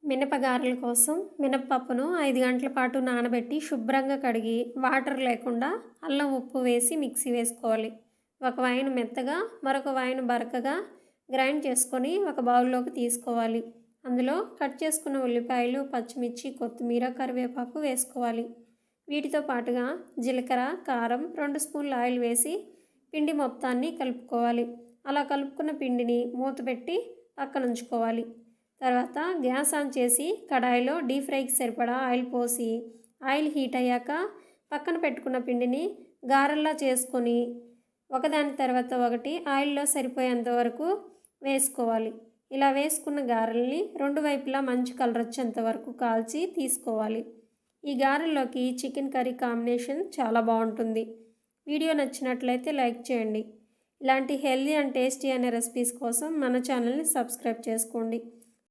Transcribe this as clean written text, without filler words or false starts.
మినపగారెల కోసం మినపప్పును 5 గంటల పాటు నానబెట్టి శుభ్రంగా కడిగి వాటర్ లేకుండా అల్లం ఉప్పు వేసి మిక్సీ వేసుకోవాలి. ఒక వాయిని మెత్తగా మరొక వాయిని బరకగా గ్రైండ్ చేసుకొని ఒక బౌల్లోకి తీసుకోవాలి. అందులో కట్ చేసుకున్న ఉల్లిపాయలు, పచ్చిమిర్చి, కొత్తిమీర, కరివేపాకు వేసుకోవాలి. వీటితో పాటుగా జీలకర్ర, కారం, 2 స్పూన్ల ఆయిల్ వేసి పిండి మొత్తాన్ని కలుపుకోవాలి. అలా కలుపుకున్న పిండిని మూత పెట్టి పక్కన ఉంచుకోవాలి. తర్వాత గ్యాస్ ఆన్ చేసి కడాయిలో డీప్ ఫ్రైకి సరిపడా ఆయిల్ పోసి ఆయిల్ హీట్ అయ్యాక పక్కన పెట్టుకున్న పిండిని గారెల్లా చేసుకొని ఒకదాని తర్వాత ఒకటి ఆయిల్లో సరిపోయేంత వరకు వేసుకోవాలి. ఇలా వేసుకున్న గారెల్ని రెండు వైపులా మంచి కలర్ వచ్చేంత వరకు కాల్చి తీసుకోవాలి. ఈ గారెల్లోకి చికెన్ కర్రీ కాంబినేషన్ చాలా బాగుంటుంది. వీడియో నచ్చినట్లయితే లైక్ చేయండి. ఇలాంటి హెల్దీ అండ్ టేస్టీ అనే రెసిపీస్ కోసం మన ఛానల్ని సబ్స్క్రైబ్ చేసుకోండి.